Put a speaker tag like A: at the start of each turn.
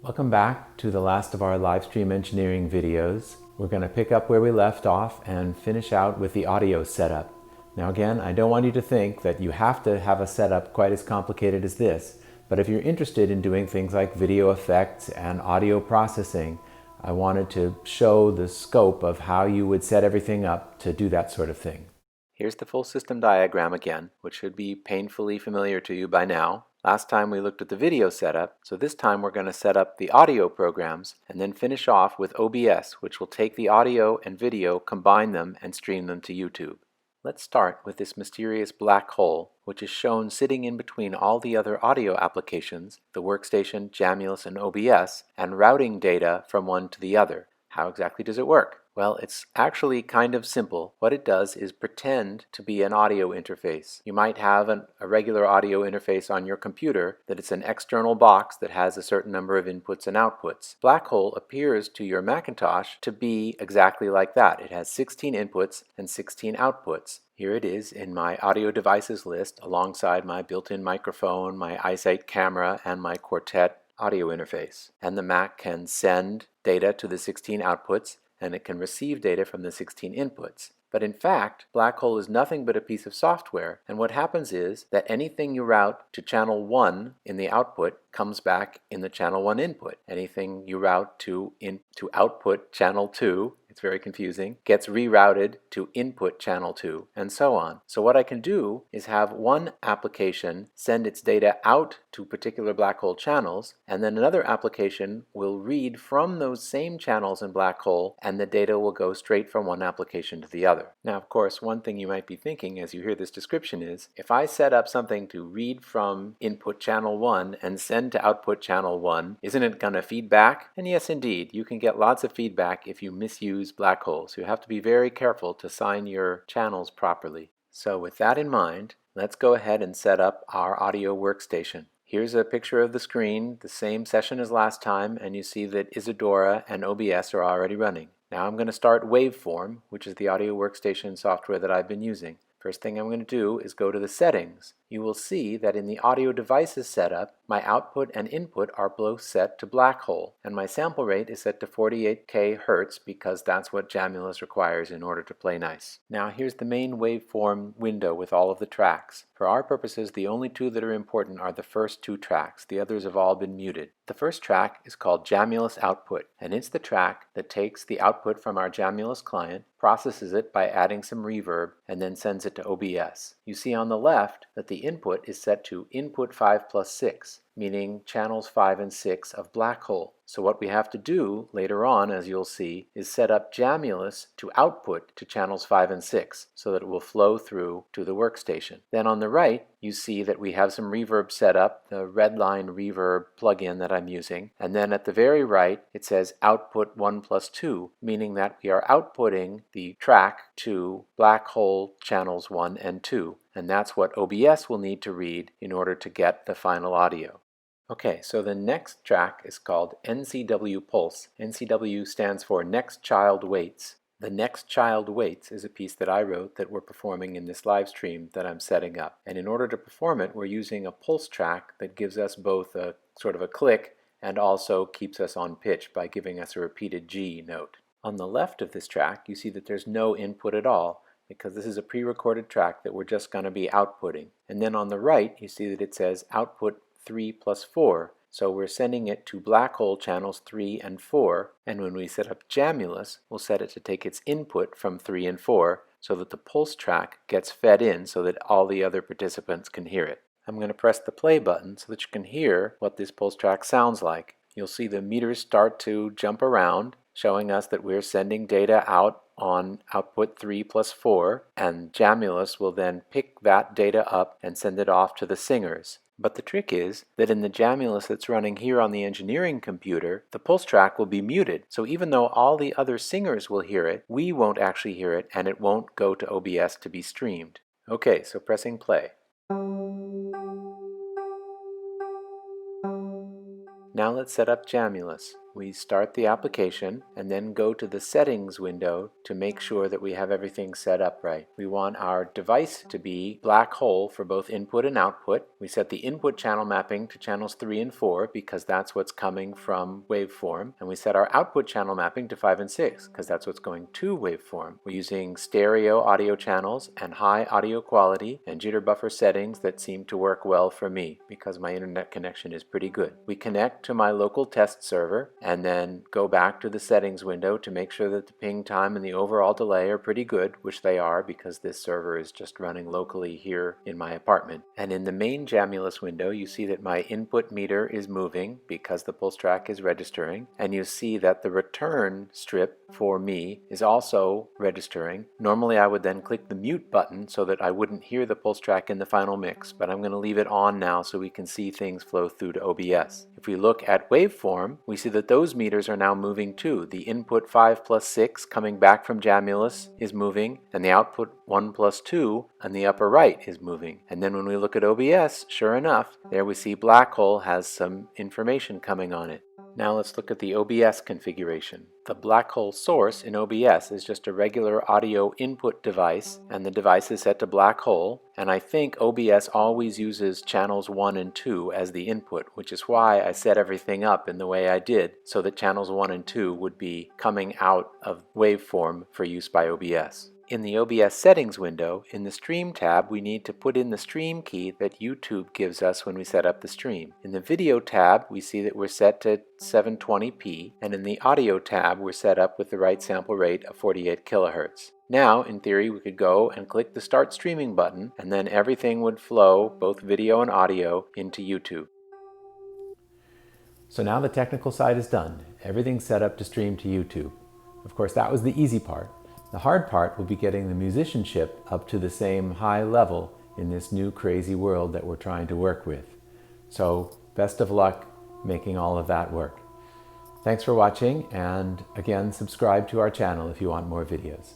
A: Welcome back to the last of our live stream engineering videos. We're going to pick up where we left off and finish out with the audio setup. Now again, I don't want you to think that you have to have a setup quite as complicated as this, but if you're interested in doing things like video effects and audio processing, I wanted to show the scope of how you would set everything up to do that sort of thing. Here's the full system diagram again, which should be painfully familiar to you by now. Last time we looked at the video setup, so this time we're going to set up the audio programs and then finish off with OBS, which will take the audio and video, combine them, and stream them to YouTube. Let's start with this mysterious black hole, which is shown sitting in between all the other audio applications, the Workstation, Jamulus, and OBS, and routing data from one to the other. How exactly does it work? Well, it's actually kind of simple. What it does is pretend to be an audio interface. You might have a regular audio interface on your computer, that it's an external box that has a certain number of inputs and outputs. BlackHole appears to your Macintosh to be exactly like that. It has 16 inputs and 16 outputs. Here it is in my audio devices list alongside my built-in microphone, my iSight camera, and my Quartet audio interface. And the Mac can send data to the 16 outputs, and it can receive data from the 16 inputs. But in fact, BlackHole is nothing but a piece of software, and what happens is that anything you route to channel 1 in the output comes back in the channel 1 input. Anything you route to output channel 2, it's very confusing, gets rerouted to input channel 2, and so on. So what I can do is have one application send its data out to particular BlackHole channels, and then another application will read from those same channels in BlackHole, and the data will go straight from one application to the other. Now, of course, one thing you might be thinking as you hear this description is, if I set up something to read from input channel 1 and send to output channel 1, isn't it going to feed back? And yes, indeed, you can get lots of feedback if you misuse BlackHole, so you have to be very careful to sign your channels properly. So with that in mind, let's go ahead and set up our audio workstation. Here's a picture of the screen, the same session as last time, and you see that Isadora and OBS are already running. Now I'm going to start Waveform, which is the audio workstation software that I've been using. First thing I'm going to do is go to the settings. You will see that in the audio devices setup, my output and input are both set to BlackHole, and my sample rate is set to 48K Hertz because that's what Jamulus requires in order to play nice. Now here's the main waveform window with all of the tracks. For our purposes, the only two that are important are the first two tracks. The others have all been muted. The first track is called Jamulus Output, and it's the track that takes the output from our Jamulus client, processes it by adding some reverb, and then sends it to OBS. You see on the left that the input is set to input 5 plus 6, meaning channels 5 and 6 of BlackHole. So what we have to do later on, as you'll see, is set up Jamulus to output to channels 5 and 6 so that it will flow through to the workstation. Then on the right, you see that we have some reverb set up, the Redline Reverb plugin that I'm using. And then at the very right, it says output 1 plus 2, meaning that we are outputting the track to BlackHole channels 1 and 2. And that's what OBS will need to read in order to get the final audio. Okay, so the next track is called NCW Pulse. NCW stands for Next Child Waits. The Next Child Waits is a piece that I wrote that we're performing in this live stream that I'm setting up. And in order to perform it, we're using a pulse track that gives us both a sort of a click and also keeps us on pitch by giving us a repeated G note. On the left of this track, you see that there's no input at all, because this is a pre-recorded track that we're just going to be outputting. And then on the right, you see that it says output 3 plus 4. So we're sending it to BlackHole channels 3 and 4, and when we set up Jamulus, we'll set it to take its input from 3 and 4 so that the pulse track gets fed in so that all the other participants can hear it. I'm going to press the play button so that you can hear what this pulse track sounds like. You'll see the meters start to jump around, showing us that we're sending data out on output 3 plus 4, and Jamulus will then pick that data up and send it off to the singers. But the trick is that in the Jamulus that's running here on the engineering computer, the pulse track will be muted. So even though all the other singers will hear it, we won't actually hear it, and it won't go to OBS to be streamed. Okay, so pressing play. Now let's set up Jamulus. we start the application and then go to the settings window to make sure that we have everything set up right. We want our device to be BlackHole for both input and output. We set the input channel mapping to channels 3 and 4 because that's what's coming from Waveform, and we set our output channel mapping to 5 and 6 because that's what's going to Waveform. We're using stereo audio channels and high audio quality and jitter buffer settings that seem to work well for me because my internet connection is pretty good. We connect to my local test server and then go back to the settings window to make sure that the ping time and the overall delay are pretty good, which they are because this server is just running locally here in my apartment. And in the main Jamulus window, you see that my input meter is moving because the pulse track is registering, and you see that the return strip for me is also registering. Normally I would then click the mute button so that I wouldn't hear the pulse track in the final mix, but I'm going to leave it on now so we can see things flow through to OBS. If we look at Waveform, we see that those meters are now moving too. The input 5 plus 6 coming back from Jamulus is moving, and the output 1 plus 2 on the upper right is moving. And then when we look at OBS, sure enough, there we see BlackHole has some information coming on it. Now let's look at the OBS configuration. The BlackHole source in OBS is just a regular audio input device, and the device is set to BlackHole, and I think OBS always uses channels 1 and 2 as the input, which is why I set everything up in the way I did, so that channels 1 and 2 would be coming out of Waveform for use by OBS. In the OBS settings window, in the stream tab, we need to put in the stream key that YouTube gives us when we set up the stream. In the video tab, we see that we're set to 720p, and in the audio tab, we're set up with the right sample rate of 48 kilohertz. Now, in theory, we could go and click the Start Streaming button, and then everything would flow, both video and audio, into YouTube. So now the technical side is done. Everything's set up to stream to YouTube. Of course, that was the easy part. The hard part will be getting the musicianship up to the same high level in this new crazy world that we're trying to work with. So best of luck making all of that work. Thanks for watching, and again, subscribe to our channel if you want more videos.